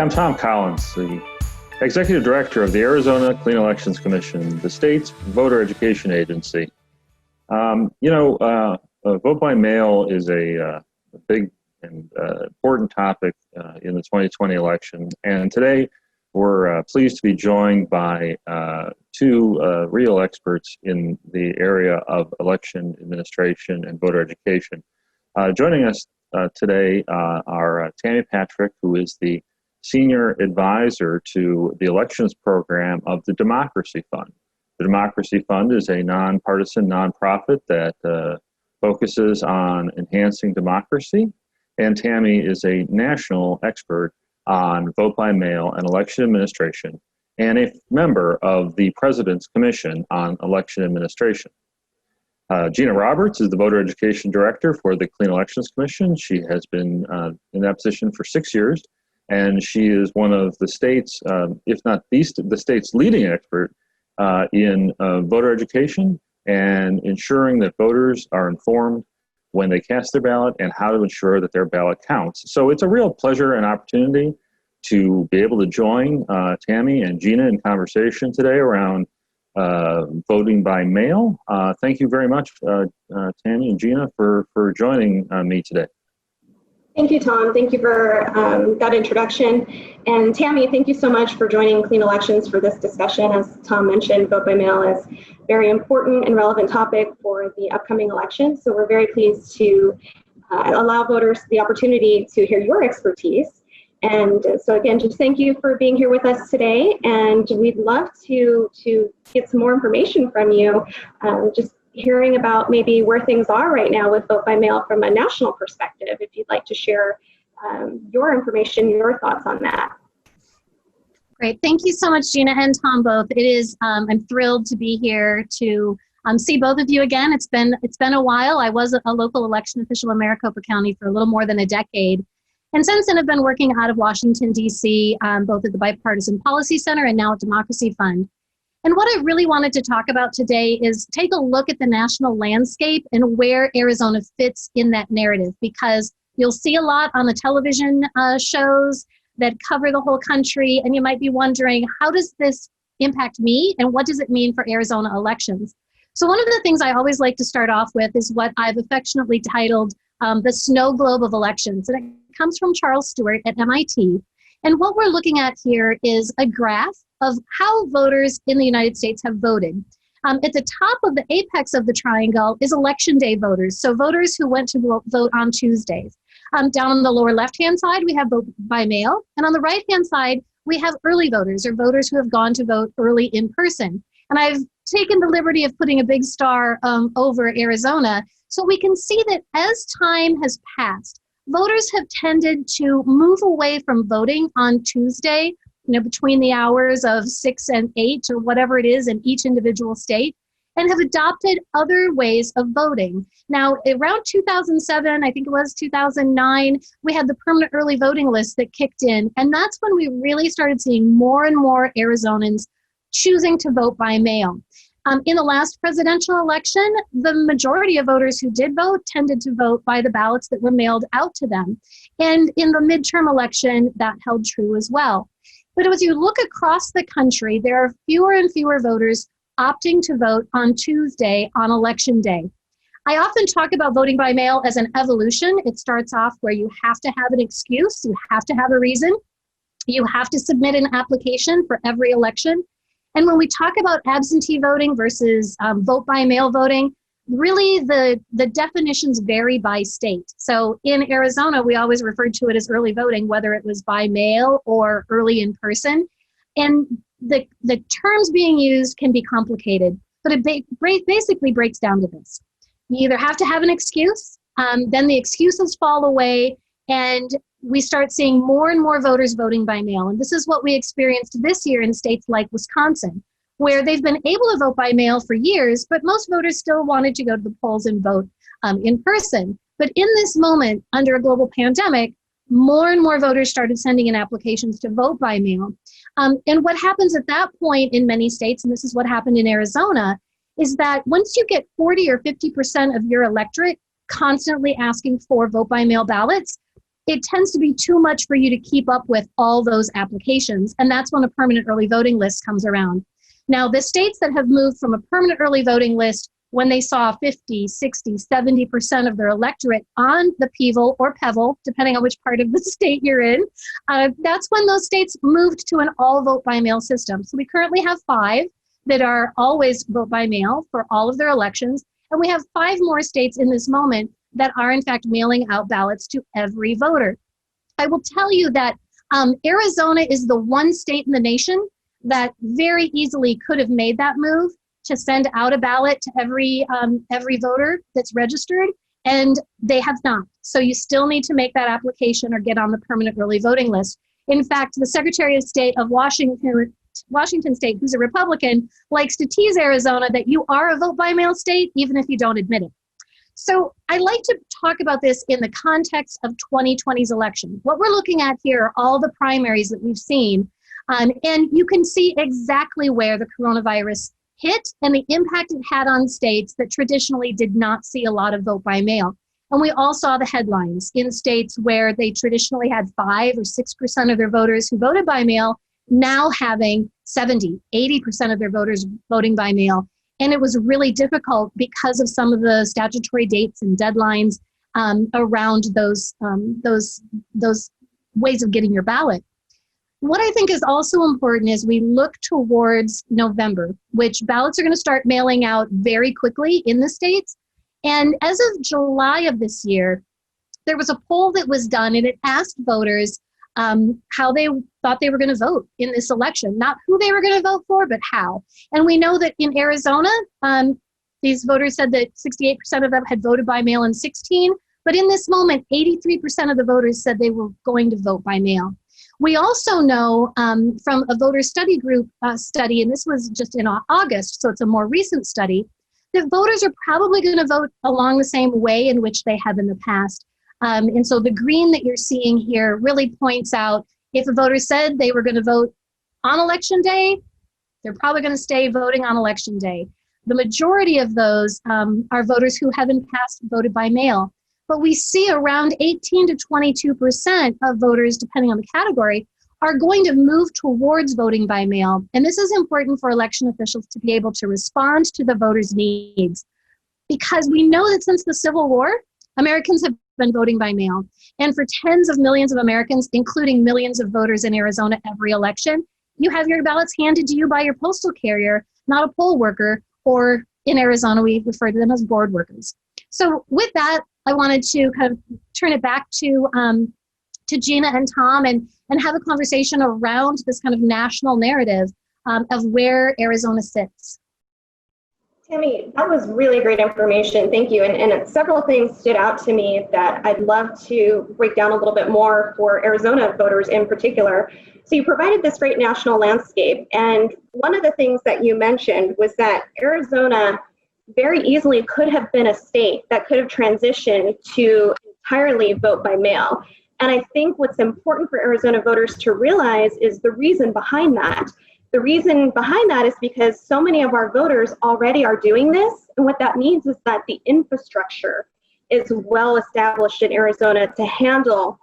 I'm Tom Collins, the Executive Director of the Arizona Clean Elections Commission, the state's voter education agency. Vote by mail is a big and important topic in the 2020 election. And today we're pleased to be joined by two real experts in the area of election administration and voter education. Joining us today are Tammy Patrick, who is the Senior Advisor to the Elections Program of the Democracy Fund. The Democracy Fund is a nonpartisan nonprofit that focuses on enhancing democracy, and Tammy is a national expert on vote by mail and election administration, and a member of the President's Commission on Election Administration. Gina Roberts is the Voter Education Director for the Clean Elections Commission. She has been in that position for 6 years, and she is one of the state's, if not the state's leading expert in voter education and ensuring that voters are informed when they cast their ballot and how to ensure that their ballot counts. So it's a real pleasure and opportunity to be able to join Tammy and Gina in conversation today around voting by mail. Thank you very much, Tammy and Gina, for joining me today. Thank you, Tom. Thank you for that introduction. And Tammy, thank you so much for joining Clean Elections for this discussion. As Tom mentioned, vote by mail is a very important and relevant topic for the upcoming election. So we're very pleased to allow voters the opportunity to hear your expertise. And so again, just thank you for being here with us today. And we'd love to get some more information from you, just hearing about maybe where things are right now with vote by mail from a national perspective, if you'd like to share your information, your thoughts on that. Great. Thank you so much, Gina and Tom both. It is, I'm thrilled to be here to see both of you again. It's been a while. I was a local election official in Maricopa County for a little more than a decade. And since then, I've been working out of Washington, D.C., both at the Bipartisan Policy Center and now at Democracy Fund. And what I really wanted to talk about today is take a look at the national landscape and where Arizona fits in that narrative, because you'll see a lot on the television shows that cover the whole country, and you might be wondering, how does this impact me and what does it mean for Arizona elections? So one of the things I always like to start off with is what I've affectionately titled the snow globe of elections, and it comes from Charles Stewart at MIT. And what we're looking at here is a graph of how voters in the United States have voted. At the top of the apex of the triangle is election day voters, so voters who went to vote on Tuesdays. Down on the lower left-hand side, we have vote by mail, and on the right-hand side, we have early voters, or voters who have gone to vote early in person. And I've taken the liberty of putting a big star over Arizona, so we can see that as time has passed, voters have tended to move away from voting on Tuesday, between the hours of 6 and 8 or whatever it is in each individual state, and have adopted other ways of voting. Now, around 2007, I think it was 2009, we had the permanent early voting list that kicked in, and that's when we really started seeing more and more Arizonans choosing to vote by mail. In the last presidential election, the majority of voters who did vote tended to vote by the ballots that were mailed out to them. And in the midterm election, that held true as well. But as you look across the country, there are fewer and fewer voters opting to vote on Tuesday on election day. I often talk about voting by mail as an evolution. It starts off where you have to have an excuse, you have to have a reason, you have to submit an application for every election. And when we talk about absentee voting versus vote by mail voting, really the definitions vary by state. So in Arizona, we always referred to it as early voting, whether it was by mail or early in person. And the terms being used can be complicated, but it basically breaks down to this. You either have to have an excuse, then the excuses fall away, and we start seeing more and more voters voting by mail. And this is what we experienced this year in states like Wisconsin, where they've been able to vote by mail for years, but most voters still wanted to go to the polls and vote in person. But in this moment, under a global pandemic, more and more voters started sending in applications to vote by mail. And what happens at that point in many states, and this is what happened in Arizona, is that once you get 40 or 50% of your electorate constantly asking for vote by mail ballots, it tends to be too much for you to keep up with all those applications. And that's when a permanent early voting list comes around. Now, the states that have moved from a permanent early voting list when they saw 50, 60, 70% of their electorate on the PEVL or PEVL, depending on which part of the state you're in, that's when those states moved to an all vote by mail system. So we currently have 5 that are always vote by mail for all of their elections. And we have 5 more states in this moment that are in fact mailing out ballots to every voter. I will tell you that Arizona is the one state in the nation that very easily could have made that move to send out a ballot to every voter that's registered, and they have not. So you still need to make that application or get on the permanent early voting list. In fact, the Secretary of State of Washington State, who's a Republican, likes to tease Arizona that you are a vote by mail state, even if you don't admit it. So I like to talk about this in the context of 2020's election. What we're looking at here are all the primaries that we've seen, and you can see exactly where the coronavirus hit and the impact it had on states that traditionally did not see a lot of vote by mail. And we all saw the headlines in states where they traditionally had 5 or 6% of their voters who voted by mail, now having 70, 80% of their voters voting by mail. And it was really difficult because of some of the statutory dates and deadlines around those ways of getting your ballot. What I think is also important is we look towards November, which ballots are going to start mailing out very quickly in the states. And as of July of this year, there was a poll that was done and it asked voters how they thought they were going to vote in this election, not who they were going to vote for, but how. And we know that in Arizona, these voters said that 68% of them had voted by mail in 2016, but in this moment, 83% of the voters said they were going to vote by mail. We also know from a voter study group study, and this was just in August, so it's a more recent study, that voters are probably going to vote along the same way in which they have in the past. And so the green that you're seeing here really points out if a voter said they were going to vote on election day, they're probably going to stay voting on election day. The majority of those are voters who have in the past voted by mail. But we see around 18 to 22% of voters, depending on the category, are going to move towards voting by mail. And this is important for election officials to be able to respond to the voters' needs. Because we know that since the Civil War, Americans have been voting by mail. And for tens of millions of Americans, including millions of voters in Arizona every election, you have your ballots handed to you by your postal carrier, not a poll worker, or in Arizona, we refer to them as board workers. So with that, I wanted to kind of turn it back to Gina and Tom and have a conversation around this kind of national narrative of where Arizona sits. Tammy, that was really great information. Thank you. And several things stood out to me that I'd love to break down a little bit more for Arizona voters in particular. So you provided this great national landscape. And one of the things that you mentioned was that Arizona very easily could have been a state that could have transitioned to entirely vote by mail. And I think what's important for Arizona voters to realize is the reason behind that. The reason behind that is because so many of our voters already are doing this. And what that means is that the infrastructure is well established in Arizona to handle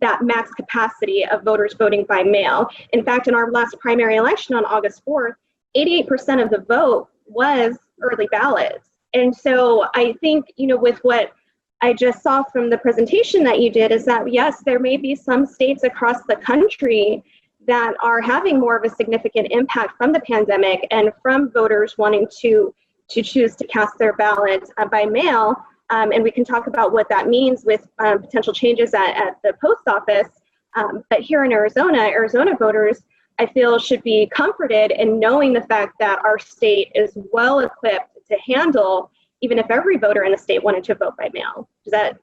that max capacity of voters voting by mail. In fact, in our last primary election on August 4th, 88% of the vote was early ballots. And so I think, with what I just saw from the presentation that you did is that, yes, there may be some states across the country that are having more of a significant impact from the pandemic and from voters wanting to choose to cast their ballot by mail. And we can talk about what that means with potential changes at the post office. But here in Arizona voters, I feel, should be comforted in knowing the fact that our state is well equipped to handle, even if every voter in the state wanted to vote by mail. Does that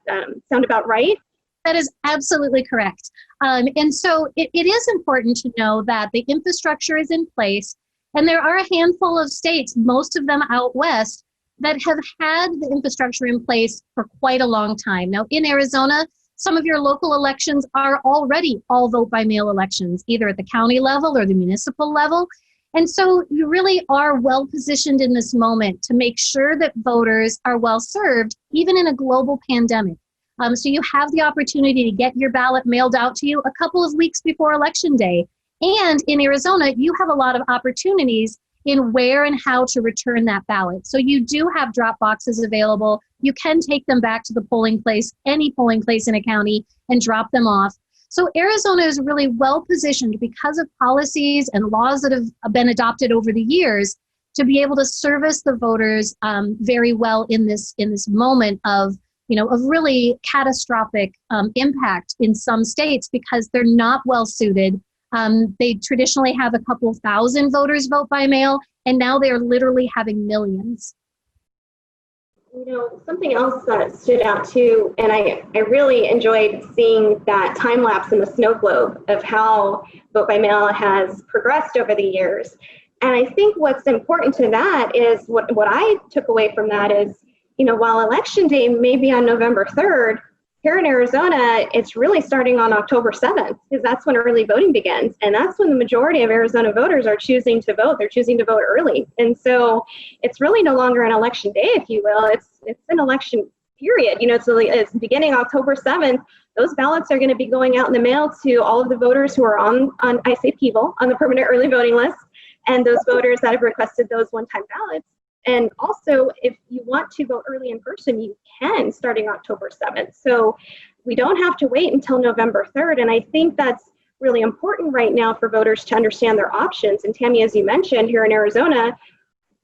sound about right? That is absolutely correct. And so it is important to know that the infrastructure is in place, and there are a handful of states, most of them out west, that have had the infrastructure in place for quite a long time. Now, in Arizona, some of your local elections are already all vote by mail elections, either at the county level or the municipal level. And so you really are well positioned in this moment to make sure that voters are well served, even in a global pandemic. So you have the opportunity to get your ballot mailed out to you a couple of weeks before Election Day. And in Arizona, you have a lot of opportunities in where and how to return that ballot. So you do have drop boxes available. You can take them back to the polling place, any polling place in a county, and drop them off. So Arizona is really well positioned because of policies and laws that have been adopted over the years to be able to service the voters very well in this moment of really catastrophic impact in some states because they're not well suited. They traditionally have a couple thousand voters vote by mail, and now they're literally having millions. Something else that stood out too, and I really enjoyed seeing that time lapse in the snow globe of how vote by mail has progressed over the years. And I think what's important to that is what I took away from that is, while Election Day may be on November 3rd, here in Arizona, it's really starting on October 7th, because that's when early voting begins. And that's when the majority of Arizona voters are choosing to vote. They're choosing to vote early. And so it's really no longer an election day, if you will. It's an election period. It's beginning October 7th. Those ballots are going to be going out in the mail to all of the voters who are on I say people, on the permanent early voting list, and those voters that have requested those one-time ballots. And also, if you want to vote early in person, you can starting October 7th. So we don't have to wait until November 3rd. And I think that's really important right now for voters to understand their options. And Tammy, as you mentioned, here in Arizona,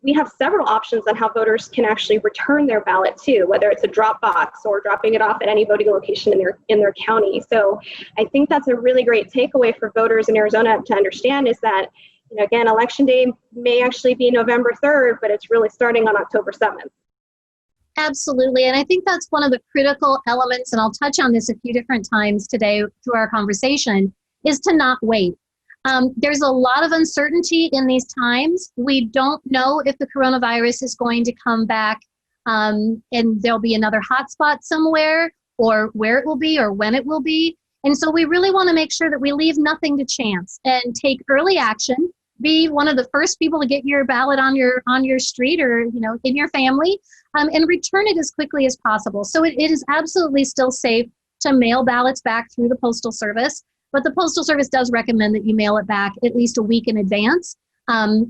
we have several options on how voters can actually return their ballot too, whether it's a drop box or dropping it off at any voting location in their county. So I think that's a really great takeaway for voters in Arizona to understand is that, again, Election Day may actually be November 3rd, but it's really starting on October 7th. Absolutely. And I think that's one of the critical elements, and I'll touch on this a few different times today through our conversation, is to not wait. There's a lot of uncertainty in these times. We don't know if the coronavirus is going to come back and there'll be another hotspot somewhere, or where it will be, or when it will be. And so we really want to make sure that we leave nothing to chance and take early action. Be one of the first people to get your ballot on your street or in your family, and return it as quickly as possible. So it is absolutely still safe to mail ballots back through the Postal Service, but the Postal Service does recommend that you mail it back at least a week in advance,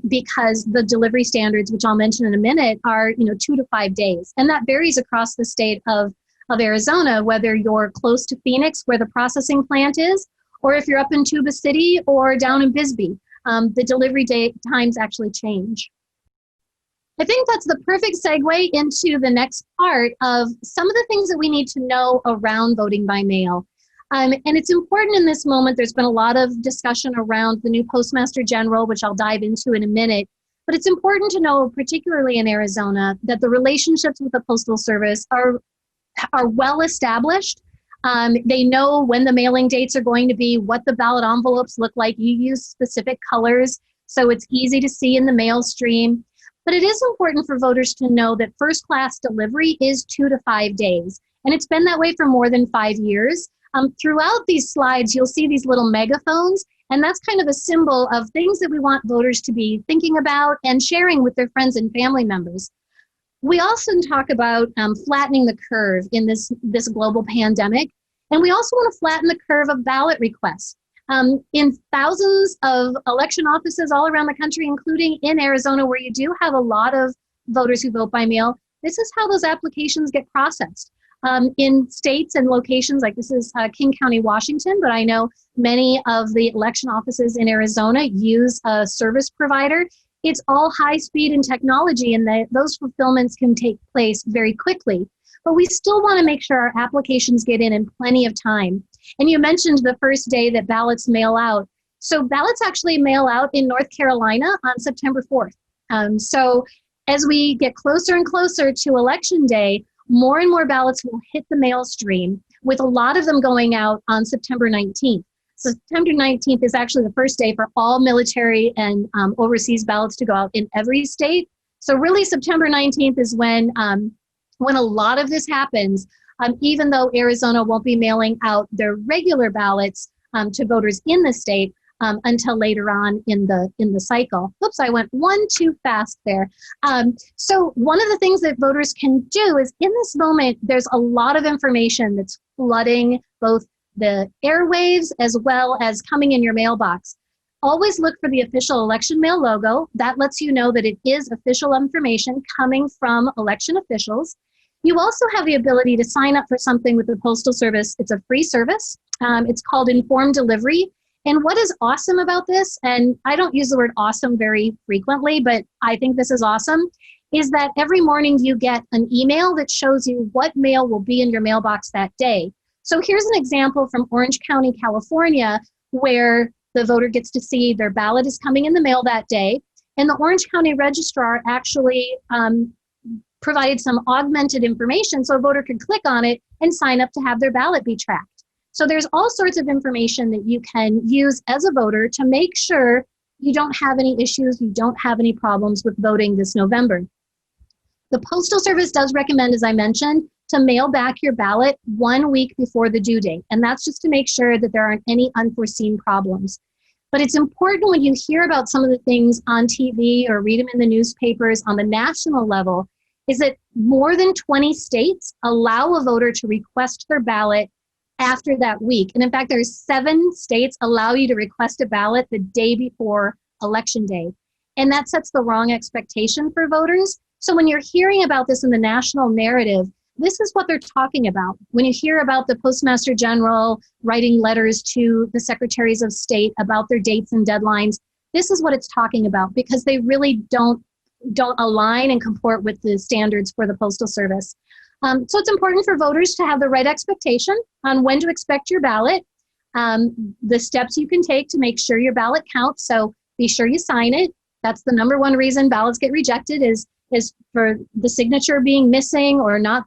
because the delivery standards, which I'll mention in a minute, are 2 to 5 days, and that varies across the state of Arizona, whether you're close to Phoenix, where the processing plant is, or if you're up in Tuba City or down in Bisbee. The delivery times actually change. I think that's the perfect segue into the next part of some of the things that we need to know around voting by mail. And it's important in this moment. There's been a lot of discussion around the new Postmaster General, which I'll dive into in a minute. But it's important to know, particularly in Arizona, that the relationships with the Postal Service are well established. They know when the mailing dates are going to be, what the ballot envelopes look like. You use specific colors, so it's easy to see in the mail stream. But it is important for voters to know that first-class delivery is 2 to 5 days. And it's been that way for more than 5 years. Throughout these slides, you'll see these little megaphones, and that's kind of a symbol of things that we want voters to be thinking about and sharing with their friends and family members. We often talk about flattening the curve in this global pandemic, and we also want to flatten the curve of ballot requests. In thousands of election offices all around the country, including in Arizona, where you do have a lot of voters who vote by mail, this is how those applications get processed. In states and locations like this is King County, Washington, but I know many of the election offices in Arizona use a service provider. It's all high speed and technology, and those fulfillments can take place very quickly. But we still want to make sure our applications get in plenty of time. And you mentioned the first day that ballots mail out. So ballots actually mail out in North Carolina on September 4th. So as we get closer and closer to Election Day, more and more ballots will hit the mail stream, with a lot of them going out on September 19th. So September 19th is actually the first day for all military and overseas ballots to go out in every state. So really September 19th is when a lot of this happens, even though Arizona won't be mailing out their regular ballots to voters in the state. until later on in the cycle. Oops, I went one too fast there. So one of the things that voters can do is, in this moment, there's a lot of information that's flooding both the airwaves as well as coming in your mailbox. Always look for the official election mail logo. That lets you know that it is official information coming from election officials. You also have the ability to sign up for something with the Postal Service. It's a free service. It's called Informed Delivery. And what is awesome about this, and I don't use the word awesome very frequently, but I think this is awesome, is that every morning you get an email that shows you what mail will be in your mailbox that day. So here's an example from Orange County, California, where the voter gets to see their ballot is coming in the mail that day. And the Orange County registrar actually provided some augmented information so a voter could click on it and sign up to have their ballot be tracked. So there's all sorts of information that you can use as a voter to make sure you don't have any issues, you don't have any problems with voting this November. The Postal Service does recommend, as I mentioned, to mail back your ballot 1 week before the due date. And that's just to make sure that there aren't any unforeseen problems. But it's important when you hear about some of the things on TV or read them in the newspapers on the national level, is that more than 20 states allow a voter to request their ballot after that week. And in fact, there's 7 states allow you to request a ballot the day before Election Day. And that sets the wrong expectation for voters. So when you're hearing about this in the national narrative, this is what they're talking about. When you hear about the Postmaster General writing letters to the Secretaries of State about their dates and deadlines, this is what it's talking about, because they really don't align and comport with the standards for the Postal Service. So it's important for voters to have the right expectation on when to expect your ballot, the steps you can take to make sure your ballot counts. So be sure you sign it. That's the #1 reason ballots get rejected is for the signature being missing or not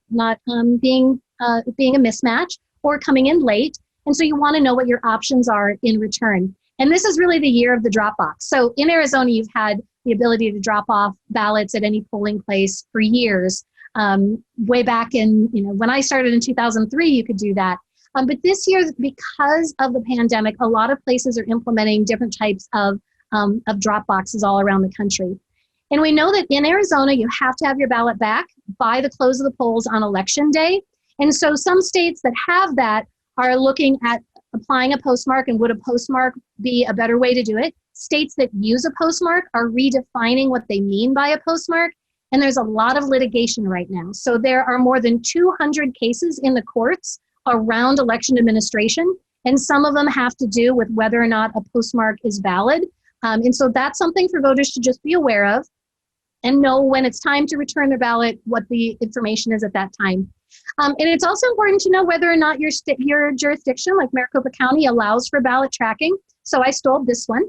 being a mismatch or coming in late. And so you want to know what your options are in return. And this is really the year of the drop box. So in Arizona, you've had the ability to drop off ballots at any polling place for years. Way back in, when I started in 2003, you could do that. But this year, because of the pandemic, a lot of places are implementing different types of drop boxes all around the country. And we know that in Arizona, you have to have your ballot back by the close of the polls on Election Day. And so some states that have that are looking at applying a postmark, and would a postmark be a better way to do it? States that use a postmark are redefining what they mean by a postmark. And there's a lot of litigation right now. So there are more than 200 cases in the courts around election administration, and some of them have to do with whether or not a postmark is valid. And so that's something for voters to just be aware of and know when it's time to return their ballot, what the information is at that time. And it's also important to know whether or not your jurisdiction, like Maricopa County, allows for ballot tracking. So I stole this one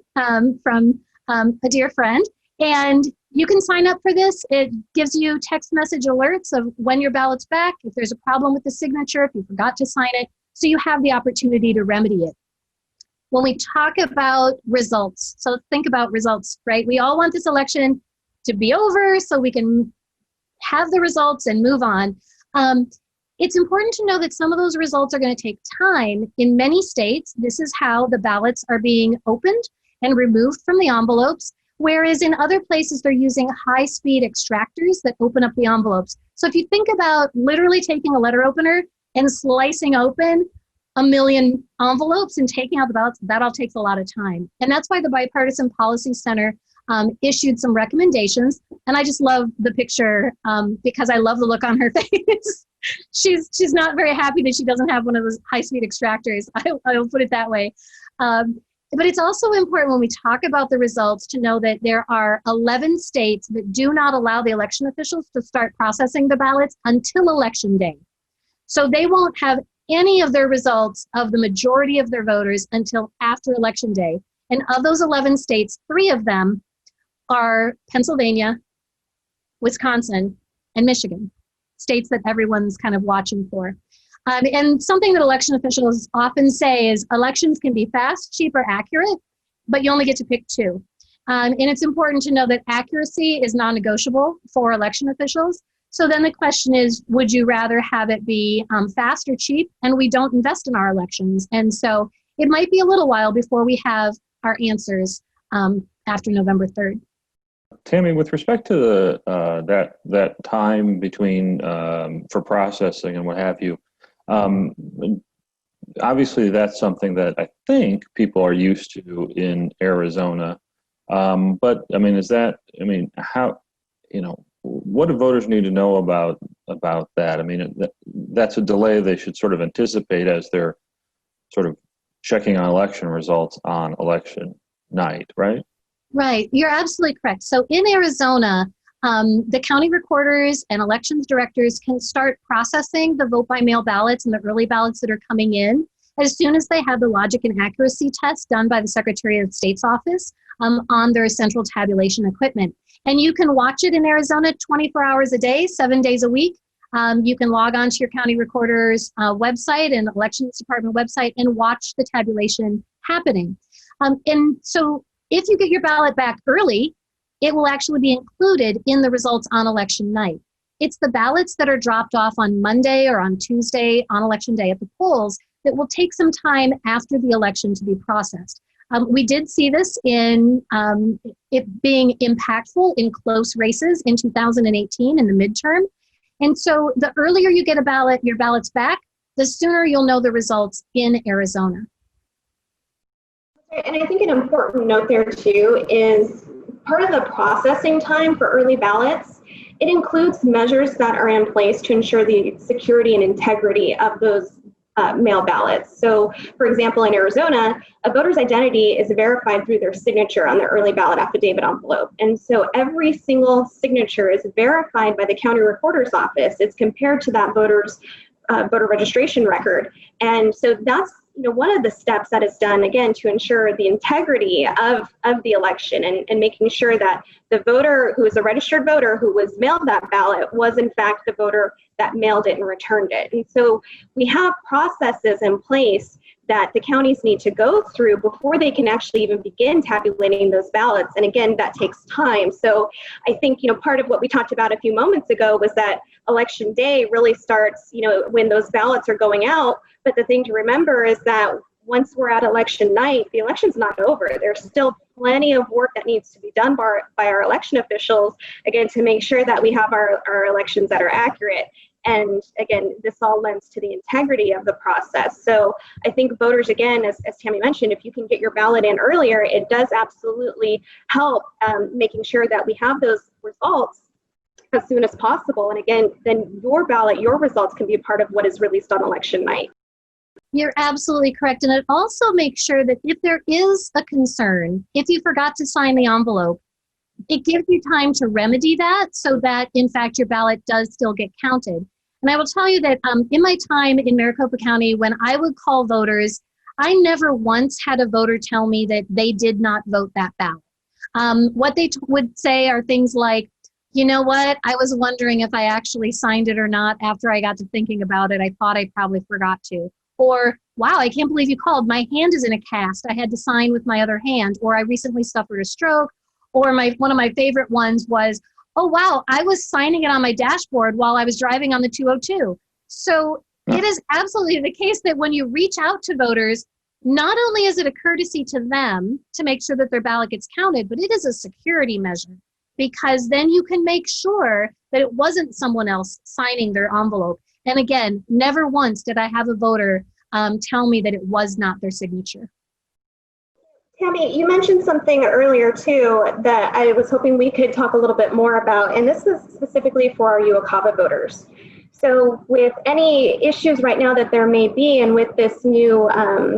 from a dear friend, and you can sign up for this. It gives you text message alerts of when your ballot's back, if there's a problem with the signature, if you forgot to sign it, so you have the opportunity to remedy it. When we talk about results, so think about results, right? We all want this election to be over so we can have the results and move on. It's important to know that some of those results are going to take time. In many states, this is how the ballots are being opened and removed from the envelopes, whereas in other places, they're using high-speed extractors that open up the envelopes. So if you think about literally taking a letter opener and slicing open 1 million envelopes and taking out the ballots, that all takes a lot of time. And that's why the Bipartisan Policy Center issued some recommendations. And I just love the picture because I love the look on her face. She's not very happy that she doesn't have one of those high-speed extractors. I'll put it that way. But it's also important when we talk about the results to know that there are 11 states that do not allow the election officials to start processing the ballots until Election Day. So they won't have any of their results of the majority of their voters until after Election Day. And of those 11 states, 3 of them are Pennsylvania, Wisconsin, and Michigan, states that everyone's kind of watching for. And something that election officials often say is elections can be fast, cheap, or accurate, but you only get to pick 2. And it's important to know that accuracy is non-negotiable for election officials. So then the question is, would you rather have it be fast or cheap? And we don't invest in our elections. And so it might be a little while before we have our answers after November 3rd. Tammy, with respect to the that time between for processing and what have you, obviously that's something that I think people are used to in Arizona. But I mean, how, what do voters need to know about that? I mean, that's a delay they should sort of anticipate as they're sort of checking on election results on election night, right? Right, you're absolutely correct. So in Arizona, the county recorders and elections directors can start processing the vote by mail ballots and the early ballots that are coming in as soon as they have the logic and accuracy test done by the Secretary of State's office on their central tabulation equipment. And you can watch it in Arizona 24 hours a day, 7 days a week. You can log on to your county recorder's website and elections department website and watch the tabulation happening. And so if you get your ballot back early, it will actually be included in the results on election night. It's the ballots that are dropped off on Monday or on Tuesday on election day at the polls that will take some time after the election to be processed. We did see this in it being impactful in close races in 2018 in the midterm. And so the earlier you get your ballots back, the sooner you'll know the results in Arizona. And I think an important note there too is part of the processing time for early ballots. It includes measures that are in place to ensure the security and integrity of those mail ballots. So, for example, in Arizona, a voter's identity is verified through their signature on their early ballot affidavit envelope. And so every single signature is verified by the county recorder's office. It's compared to that voter's voter registration record. And so that's one of the steps that is done, again, to ensure the integrity of the election and making sure that the voter who is a registered voter who was mailed that ballot was in fact the voter that mailed it and returned it. And so we have processes in place that the counties need to go through before they can actually even begin tabulating those ballots. And again, that takes time. So I think, part of what we talked about a few moments ago was that election day really starts, when those ballots are going out. But the thing to remember is that once we're at election night, the election's not over. There's still plenty of work that needs to be done by our election officials, again, to make sure that we have our elections that are accurate. And again, this all lends to the integrity of the process. So I think voters, again, as Tammy mentioned, if you can get your ballot in earlier, it does absolutely help making sure that we have those results as soon as possible. And again, then your ballot, your results can be a part of what is released on election night. You're absolutely correct. And it also makes sure that if there is a concern, if you forgot to sign the envelope, it gives you time to remedy that so that, in fact, your ballot does still get counted. And I will tell you that in my time in Maricopa County, when I would call voters, I never once had a voter tell me that they did not vote that ballot. What they would say are things like, you know what, I was wondering if I actually signed it or not after I got to thinking about it. I thought I probably forgot to. Or, wow, I can't believe you called. My hand is in a cast. I had to sign with my other hand. Or I recently suffered a stroke. Or one of my favorite ones was, oh, wow, I was signing it on my dashboard while I was driving on the 202. So it is absolutely the case that when you reach out to voters, not only is it a courtesy to them to make sure that their ballot gets counted, but it is a security measure, because then you can make sure that it wasn't someone else signing their envelope. And again, never once did I have a voter tell me that it was not their signature. Tammy, you mentioned something earlier too that I was hoping we could talk a little bit more about, and this is specifically for our UOCAVA voters. So with any issues right now that there may be, and with this new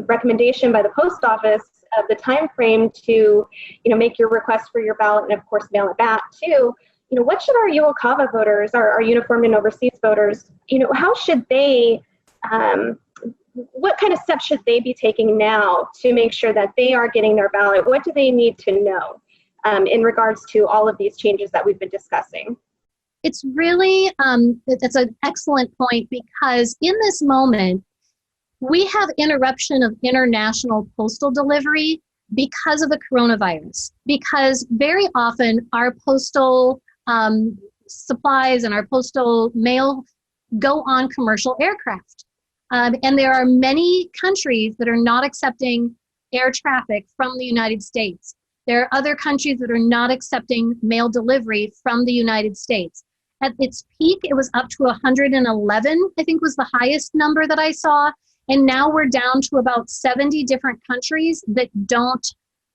recommendation by the post office of the time frame to make your request for your ballot and of course mail it back too, what should our UOCAVA voters, our uniformed and overseas voters, how should they what kind of steps should they be taking now to make sure that they are getting their ballot? What do they need to know in regards to all of these changes that we've been discussing? It's really, that's an excellent point, because in this moment, we have interruption of international postal delivery because of the coronavirus, because very often our postal supplies and our postal mail go on commercial aircraft. And there are many countries that are not accepting air traffic from the United States. There are other countries that are not accepting mail delivery from the United States. At its peak, it was up to 111, I think was the highest number that I saw. And now we're down to about 70 different countries that don't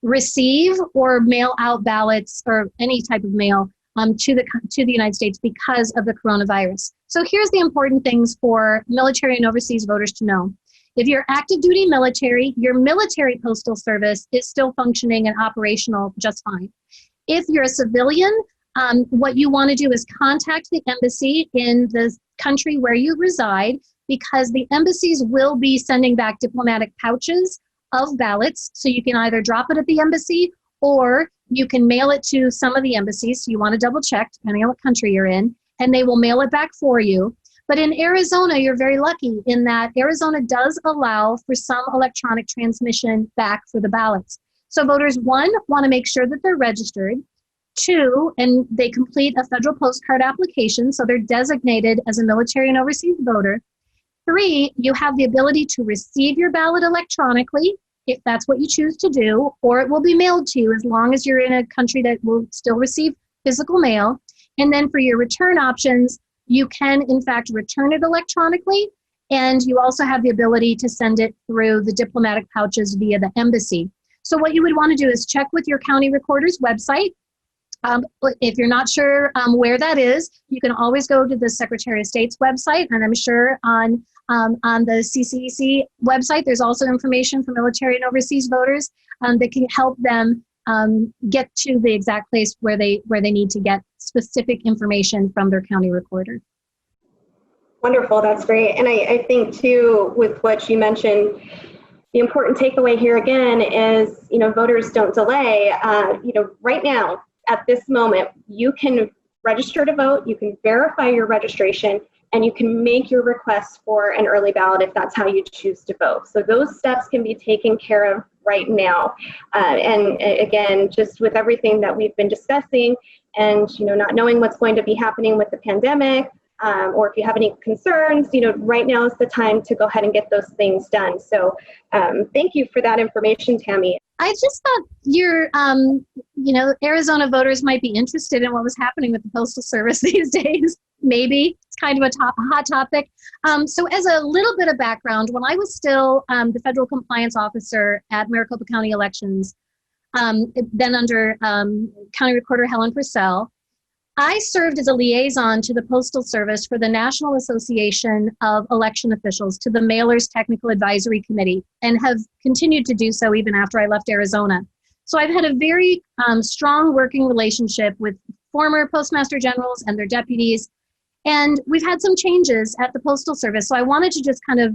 receive or mail out ballots or any type of mail to the United States because of the coronavirus. So here's the important things for military and overseas voters to know. If you're active duty military, your military postal service is still functioning and operational just fine. If you're a civilian, what you want to do is contact the embassy in the country where you reside, because the embassies will be sending back diplomatic pouches of ballots. So you can either drop it at the embassy or you can mail it to some of the embassies. So you want to double check depending on what country you're in, and they will mail it back for you. But in Arizona, you're very lucky in that Arizona does allow for some electronic transmission back for the ballots. So voters, one, want to make sure that they're registered. Two, and they complete a federal postcard application, so they're designated as a military and overseas voter. Three, you have the ability to receive your ballot electronically, if that's what you choose to do, or it will be mailed to you as long as you're in a country that will still receive physical mail. And then for your return options, you can, in fact, return it electronically, and you also have the ability to send it through the diplomatic pouches via the embassy. So what you would want to do is check with your county recorder's website. If you're not sure where that is, you can always go to the Secretary of State's website, and I'm sure on the CCEC website, there's also information for military and overseas voters that can help them get to the exact place where they need to get specific information from their county recorder. Wonderful, that's great. And I think too, with what you mentioned, the important takeaway here again is, voters don't delay. Right now, at this moment, you can register to vote, you can verify your registration, and you can make your request for an early ballot if that's how you choose to vote. So those steps can be taken care of right now. And again, just with everything that we've been discussing and, not knowing what's going to be happening with the pandemic, or if you have any concerns, right now is the time to go ahead and get those things done. So thank you for that information, Tammy. I just thought your, Arizona voters might be interested in what was happening with the Postal Service these days. Maybe it's kind of a hot topic. So as a little bit of background, when I was still the federal compliance officer at Maricopa County Elections, then under County Recorder Helen Purcell, I served as a liaison to the Postal Service for the National Association of Election Officials, to the Mailers Technical Advisory Committee, and have continued to do so even after I left Arizona. So I've had a very strong working relationship with former Postmaster Generals and their deputies, and we've had some changes at the Postal Service. So I wanted to just kind of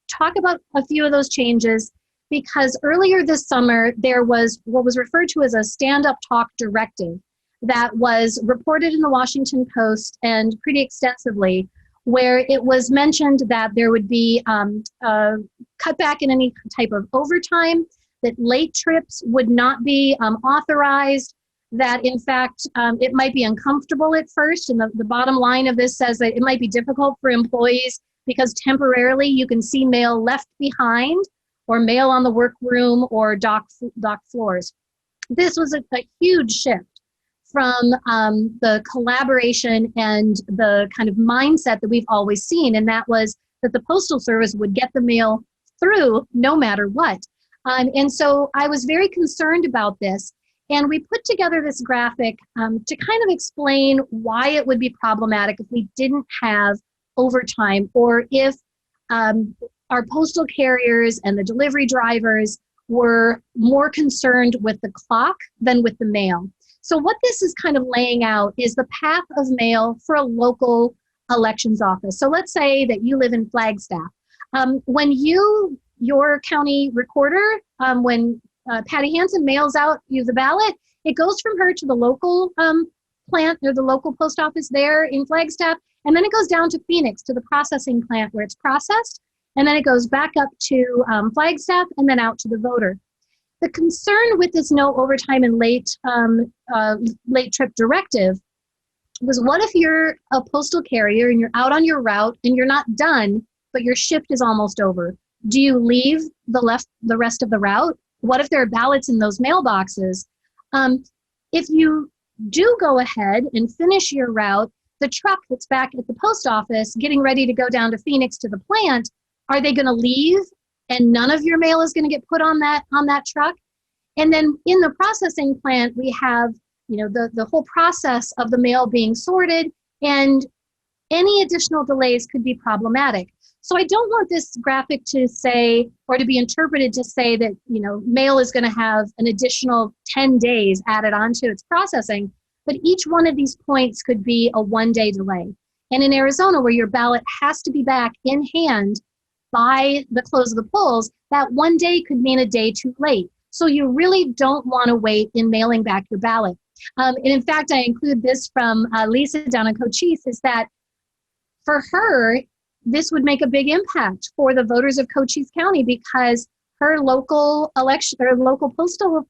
talk about a few of those changes, because earlier this summer, there was what was referred to as a stand-up talk directive that was reported in the Washington Post and pretty extensively, where it was mentioned that there would be a cutback in any type of overtime, that late trips would not be authorized, that in fact it might be uncomfortable at first. And the bottom line of this says that it might be difficult for employees because temporarily you can see mail left behind or mail on the workroom or dock floors. This was a huge shift from the collaboration and the kind of mindset that we've always seen, and that was that the Postal Service would get the mail through no matter what. And so I was very concerned about this, and we put together this graphic to kind of explain why it would be problematic if we didn't have overtime, or if our postal carriers and the delivery drivers were more concerned with the clock than with the mail. So what this is kind of laying out is the path of mail for a local elections office. So let's say that you live in Flagstaff. When your county recorder, when Patty Hansen mails out you the ballot, it goes from her to the local plant or the local post office there in Flagstaff, and then it goes down to Phoenix to the processing plant where it's processed, and then it goes back up to Flagstaff and then out to the voter. The concern with this no overtime and late trip directive was, what if you're a postal carrier and you're out on your route and you're not done, but your shift is almost over? Do you leave the rest of the route? What if there are ballots in those mailboxes? If you do go ahead and finish your route, the truck that's back at the post office getting ready to go down to Phoenix to the plant, are they going to leave and none of your mail is going to get put on that truck? And then in the processing plant, we have, the whole process of the mail being sorted, and any additional delays could be problematic. So I don't want this graphic to say, or to be interpreted to say that, mail is going to have an additional 10 days added onto its processing, but each one of these points could be a 1-day delay. And in Arizona, where your ballot has to be back in hand by the close of the polls, that 1 day could mean a day too late. So you really don't want to wait in mailing back your ballot. And in fact, I include this from Lisa down in Cochise, is that for her, this would make a big impact for the voters of Cochise County, because her local election or local postal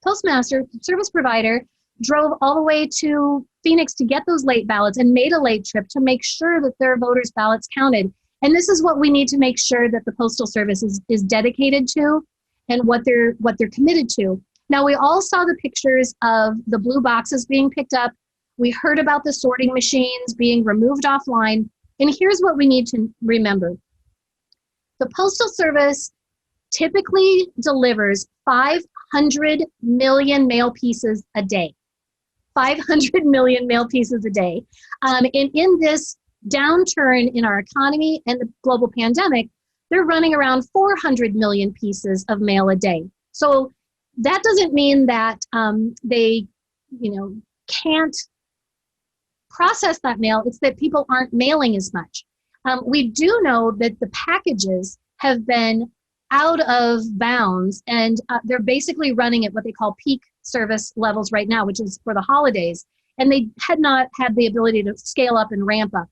postmaster service provider drove all the way to Phoenix to get those late ballots and made a late trip to make sure that their voters' ballots counted. And this is what we need to make sure that the Postal Service is dedicated to and what they're committed to. Now, we all saw the pictures of the blue boxes being picked up. We heard about the sorting machines being removed offline. And here's what we need to remember. The Postal Service typically delivers 500 million mail pieces a day. 500 million mail pieces a day. And in this downturn in our economy and the global pandemic, they're running around 400 million pieces of mail a day. So that doesn't mean that they, can't process that mail. It's that people aren't mailing as much. We do know that the packages have been out of bounds, and they're basically running at what they call peak service levels right now, which is for the holidays. And they had not had the ability to scale up and ramp up.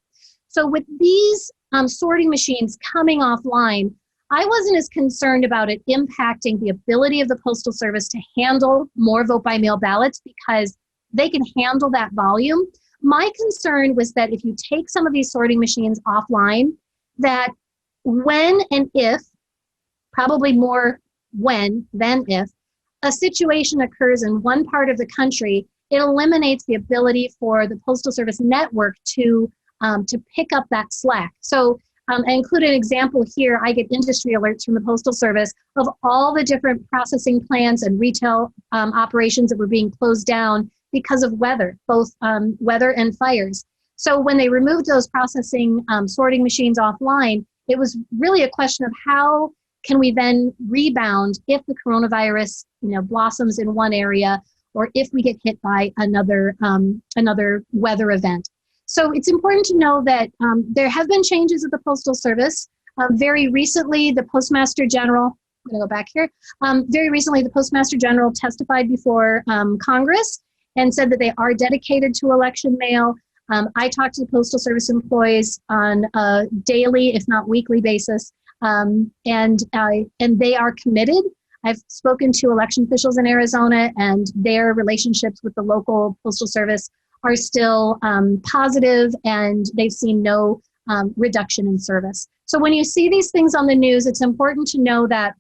So with these sorting machines coming offline, I wasn't as concerned about it impacting the ability of the Postal Service to handle more vote by mail ballots, because they can handle that volume. My concern was that if you take some of these sorting machines offline, that when and if, probably more when than if, a situation occurs in one part of the country, it eliminates the ability for the Postal Service network to pick up that slack. So I include an example here. I get industry alerts from the Postal Service of all the different processing plants and retail operations that were being closed down because of weather, both weather and fires. So when they removed those processing sorting machines offline, it was really a question of how can we then rebound if the coronavirus blossoms in one area, or if we get hit by another weather event. So it's important to know that there have been changes at the Postal Service. Very recently, the Postmaster General, I'm going to go back here. Very recently, the Postmaster General testified before Congress and said that they are dedicated to election mail. I talk to the Postal Service employees on a daily, if not weekly basis, and they are committed. I've spoken to election officials in Arizona, and their relationships with the local Postal Service are still positive, and they've seen no reduction in service. So when you see these things on the news, it's important to know that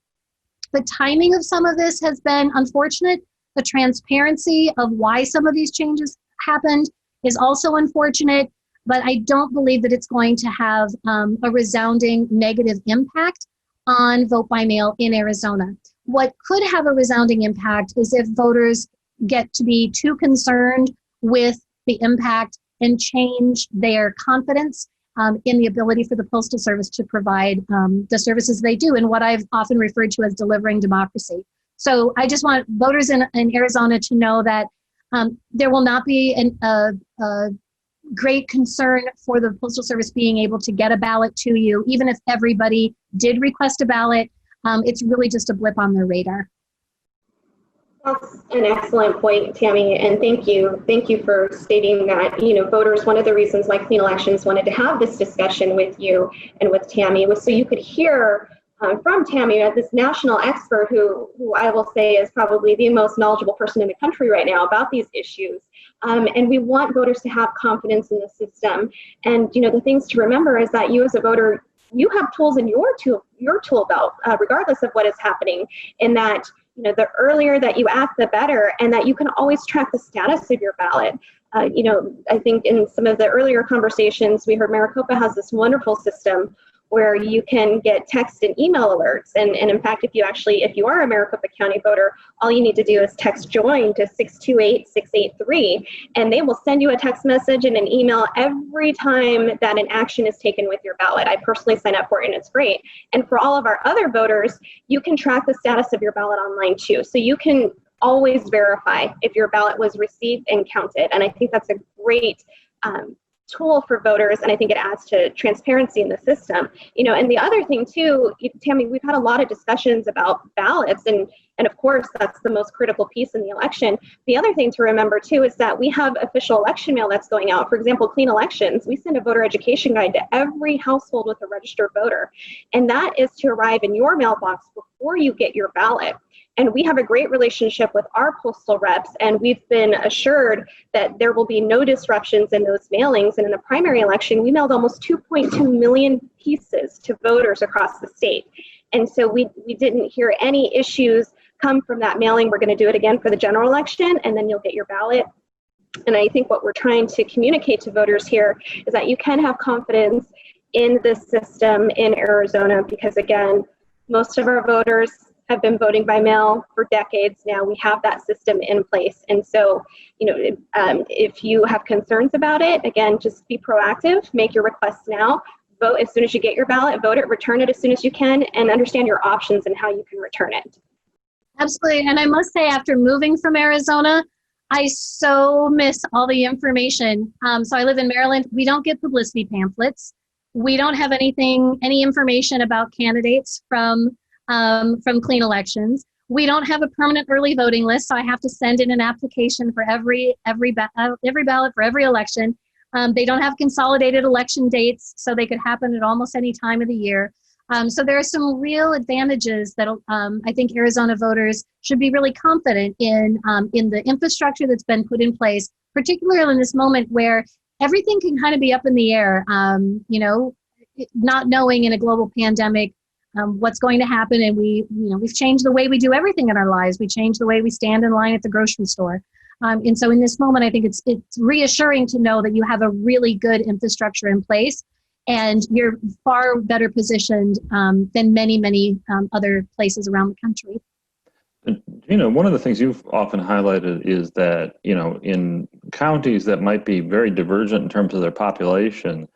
the timing of some of this has been unfortunate. The transparency of why some of these changes happened is also unfortunate, but I don't believe that it's going to have a resounding negative impact on vote by mail in Arizona. What could have a resounding impact is if voters get to be too concerned with the impact and change their confidence in the ability for the Postal Service to provide the services they do, and what I've often referred to as delivering democracy. So I just want voters in Arizona to know that there will not be a great concern for the Postal Service being able to get a ballot to you. Even if everybody did request a ballot, it's really just a blip on their radar. That's an excellent point, Tammy, and thank you. Thank you for stating that, voters, one of the reasons why Clean Elections wanted to have this discussion with you and with Tammy was so you could hear from Tammy, this national expert who I will say is probably the most knowledgeable person in the country right now about these issues. And we want voters to have confidence in the system. And, the things to remember is that you as a voter, you have tools in your tool belt, regardless of what is happening, in that, the earlier that you act, the better, and that you can always track the status of your ballot. I think in some of the earlier conversations, we heard Maricopa has this wonderful system where you can get text and email alerts. And in fact, if you are a Maricopa County voter, all you need to do is text join to 628-683, and they will send you a text message and an email every time that an action is taken with your ballot. I personally sign up for it, and it's great. And for all of our other voters, you can track the status of your ballot online too. So you can always verify if your ballot was received and counted. And I think that's a great tool for voters, and I think it adds to transparency in the system. And the other thing too, Tammy, we've had a lot of discussions about ballots, and of course that's the most critical piece in the election. The other thing to remember too is that we have official election mail that's going out. For example, Clean Elections, we send a voter education guide to every household with a registered voter, and that is to arrive in your mailbox before you get your ballot. And we have a great relationship with our postal reps, and we've been assured that there will be no disruptions in those mailings. And in the primary election, we mailed almost 2.2 million pieces to voters across the state. And so we didn't hear any issues come from that mailing. We're going to do it again for the general election, and then you'll get your ballot. And I think what we're trying to communicate to voters here is that you can have confidence in this system in Arizona, because again, most of our voters have been voting by mail for decades now. We have that system in place. And so, if you have concerns about it, again, just be proactive, make your requests now, vote as soon as you get your ballot, vote it, return it as soon as you can, and understand your options and how you can return it. Absolutely. And I must say, after moving from Arizona, I so miss all the information. So I live in Maryland. We don't get publicity pamphlets. We don't have any information about candidates from Clean Elections. We don't have a permanent early voting list, so I have to send in an application for every ballot for every election. They don't have consolidated election dates, so they could happen at almost any time of the year. So there are some real advantages that I think Arizona voters should be really confident in the infrastructure that's been put in place, particularly in this moment where everything can kind of be up in the air. Not knowing in a global pandemic what's going to happen, and we've changed the way we do everything in our lives. We changed the way we stand in line at the grocery store, and so in this moment, I think it's reassuring to know that you have a really good infrastructure in place, and you're far better positioned than many other places around the country. One of the things you've often highlighted is that in counties that might be very divergent in terms of their population,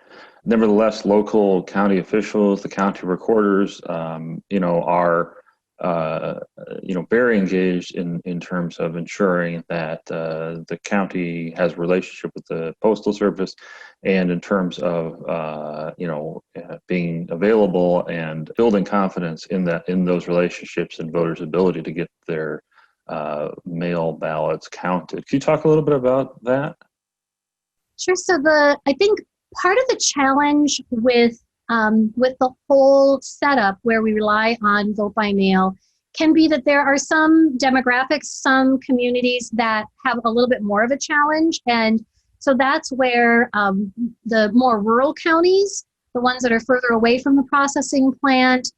nevertheless, local county officials, the county recorders, are very engaged in terms of ensuring that the county has a relationship with the Postal Service, and in terms of being available and building confidence in those relationships and voters' ability to get their mail ballots counted. Can you talk a little bit about that? Sure. So I think part of the challenge with the whole setup where we rely on vote by mail can be that there are some demographics, some communities that have a little bit more of a challenge. And so that's where the more rural counties, the ones that are further away from the processing plant,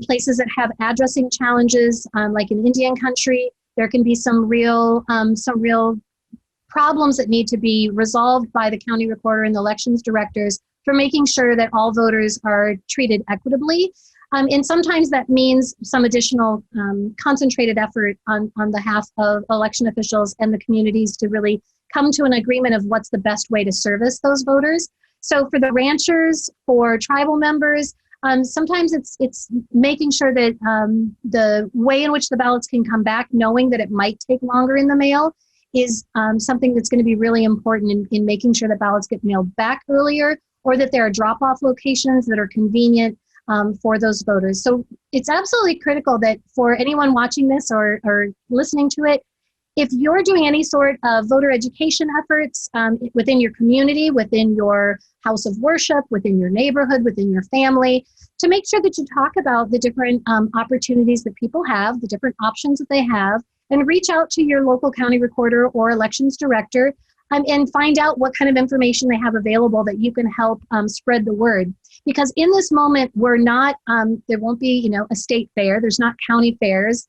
places that have addressing challenges, like in Indian country, there can be some real problems that need to be resolved by the county recorder and the elections directors for making sure that all voters are treated equitably. And sometimes that means some additional concentrated effort on behalf of election officials and the communities to really come to an agreement of what's the best way to service those voters. So for the ranchers, for tribal members, sometimes it's making sure that the way in which the ballots can come back, knowing that it might take longer in the mail, is something that's going to be really important in making sure that ballots get mailed back earlier, or that there are drop-off locations that are convenient for those voters. So it's absolutely critical that for anyone watching this or listening to it, if you're doing any sort of voter education efforts within your community, within your house of worship, within your neighborhood, within your family, to make sure that you talk about the different opportunities that people have, the different options that they have, and reach out to your local county recorder or elections director and find out what kind of information they have available that you can help spread the word. because in this moment, we're not, there won't be, you know, a state fair, there's not county fairs.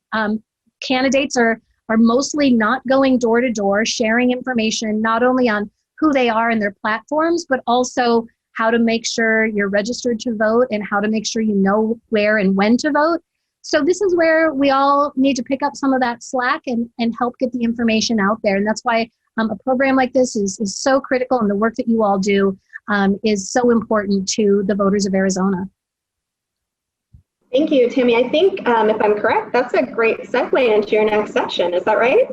Candidates are mostly not going door to door, sharing information, not only on who they are and their platforms, but also how to make sure you're registered to vote and how to make sure you know where and when to vote. So this is where we all need to pick up some of that slack and help get the information out there. And that's why a program like this is so critical, and the work that you all do is so important to the voters of Arizona. Thank you, Tammy. I think if I'm correct, that's a great segue into your next section. Is that right?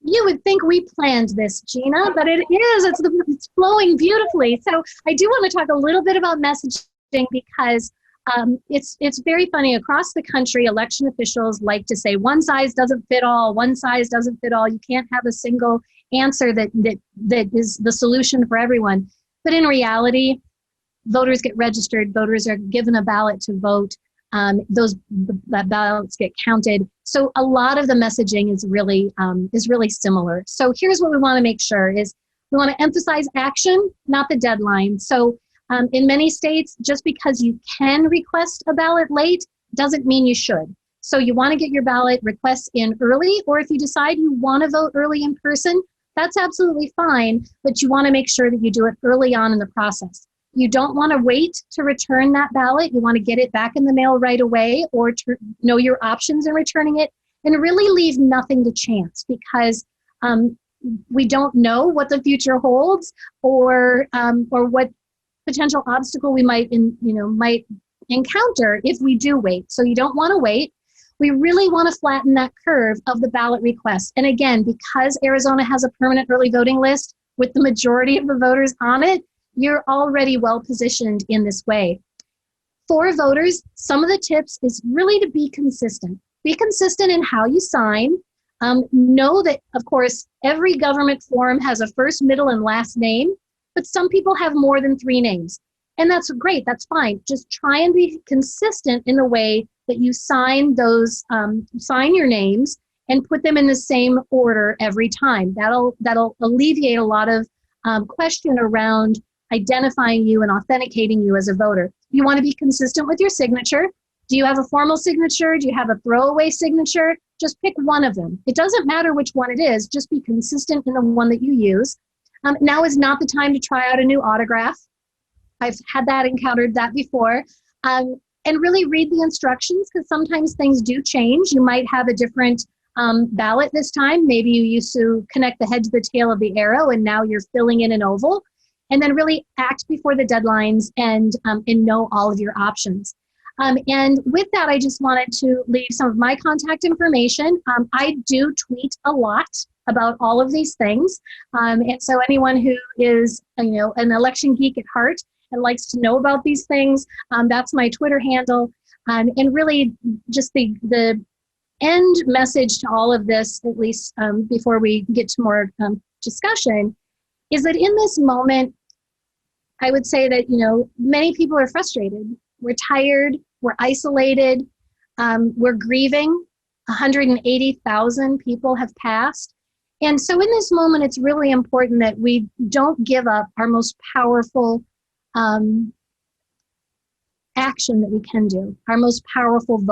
You would think we planned this, Gina, but it is. It's flowing beautifully. So I do want to talk a little bit about messaging, because it's very funny. Across the country, election officials like to say one size doesn't fit all. One size doesn't fit all. You can't have a single answer that is the solution for everyone. But in reality, voters get registered. Voters are given a ballot to vote. Those ballots get counted. So a lot of the messaging is really similar. So here's what we want to make sure is we want to emphasize action, not the deadline. So in many states, just because you can request a ballot late doesn't mean you should. So you want to get your ballot requests in early, or if you decide you want to vote early in person, that's absolutely fine, but you want to make sure that you do it early on in the process. You don't want to wait to return that ballot. You want to get it back in the mail right away, or to know your options in returning it, and really leave nothing to chance, because we don't know what the future holds, or what potential obstacle we might encounter if we do wait. So you don't want to wait. We really want to flatten that curve of the ballot request. And again, because Arizona has a permanent early voting list with the majority of the voters on it, you're already well positioned in this way. For voters, some of the tips is really to be consistent. Be consistent in how you sign. Know that, of course, every government form has a first, middle, and last name, but some people have more than 3 names. And that's great, that's fine. Just try and be consistent in the way that you sign those, sign your names and put them in the same order every time. That'll alleviate a lot of question around identifying you and authenticating you as a voter. You want to be consistent with your signature. Do you have a formal signature? Do you have a throwaway signature? Just pick one of them. It doesn't matter which one it is, just be consistent in the one that you use. Now is not the time to try out a new autograph. I've encountered that before. And really read the instructions, because sometimes things do change. You might have a different ballot this time. Maybe you used to connect the head to the tail of the arrow, and now you're filling in an oval. And then really act before the deadlines and know all of your options. And with that, I just wanted to leave some of my contact information. I do tweet a lot about all of these things. And so anyone who is, an election geek at heart and likes to know about these things, that's my Twitter handle. And really just the end message to all of this, at least before we get to more discussion, is that in this moment, I would say that, many people are frustrated. We're tired, we're isolated, we're grieving. 180,000 people have passed. And so in this moment, it's really important that we don't give up our most powerful action that we can do, our most powerful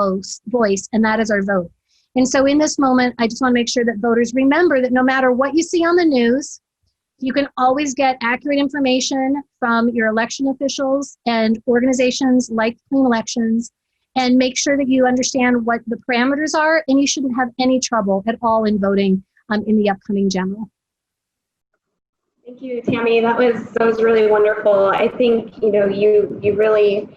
voice, and that is our vote. And so in this moment, I just want to make sure that voters remember that no matter what you see on the news, you can always get accurate information from your election officials and organizations like Clean Elections, and make sure that you understand what the parameters are, and you shouldn't have any trouble at all in voting in the upcoming general. Thank you, Tammy. That was really wonderful. I think you really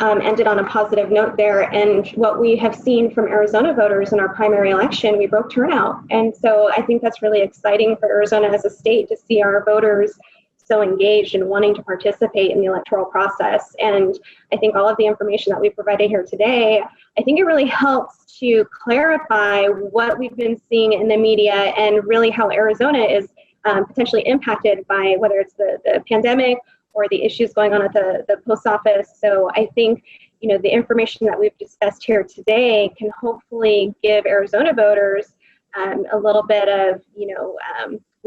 ended on a positive note there. And what we have seen from Arizona voters in our primary election, we broke turnout. And so I think that's really exciting for Arizona as a state to see our voters so engaged and wanting to participate in the electoral process. And I think all of the information that we provided here today, I think it really helps to clarify what we've been seeing in the media and really how Arizona is potentially impacted by whether it's the pandemic or the issues going on at the post office. So I think, the information that we've discussed here today can hopefully give Arizona voters a little bit of,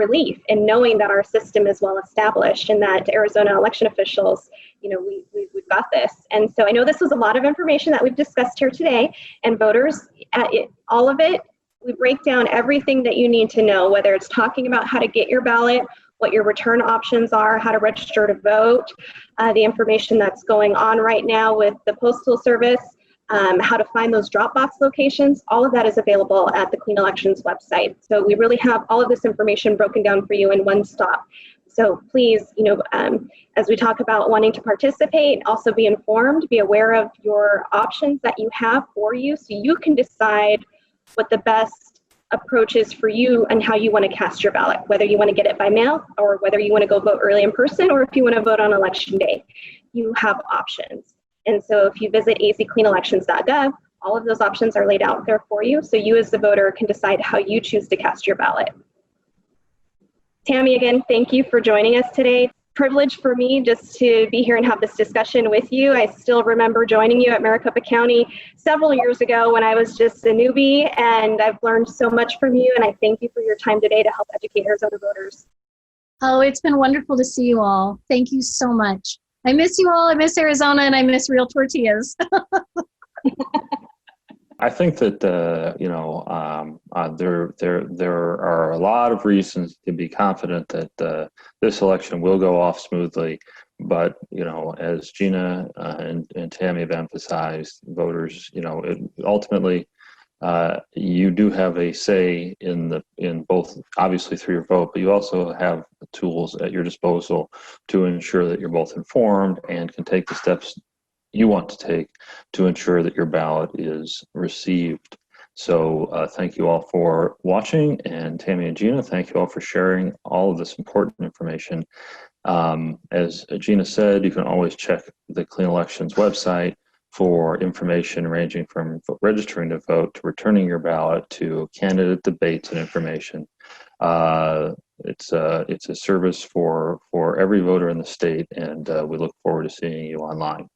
relief in knowing that our system is well established and that Arizona election officials, we've got this. And so I know this was a lot of information that we've discussed here today, and voters, all of it, we break down everything that you need to know, whether it's talking about how to get your ballot, what your return options are, how to register to vote, the information that's going on right now with the Postal Service, how to find those drop box locations. All of that is available at the Clean Elections website. So we really have all of this information broken down for you in one stop. So please, as we talk about wanting to participate, also be informed, be aware of your options that you have for you so you can decide what the best approach is for you and how you want to cast your ballot, whether you want to get it by mail or whether you want to go vote early in person or if you want to vote on election day. You have options. And so if you visit azcleanelections.gov, all of those options are laid out there for you. So you as the voter can decide how you choose to cast your ballot. Tammy, again, thank you for joining us today. Privilege for me just to be here and have this discussion with you. I still remember joining you at Maricopa County several years ago when I was just a newbie, and I've learned so much from you, and I thank you for your time today to help educate Arizona voters. Oh, it's been wonderful to see you all. Thank you so much. I miss you all. I miss Arizona, and I miss real tortillas. I think that there are a lot of reasons to be confident that this election will go off smoothly. But as Gina and Tammy have emphasized, voters, ultimately you do have a say in both, obviously through your vote, but you also have tools at your disposal to ensure that you're both informed and can take the steps you want to take to ensure that your ballot is received. So thank you all for watching, and Tammy and Gina, thank you all for sharing all of this important information. As Gina said, you can always check the Clean Elections website for information ranging from registering to vote to returning your ballot to candidate debates and information. It's a service for every voter in the state, and we look forward to seeing you online.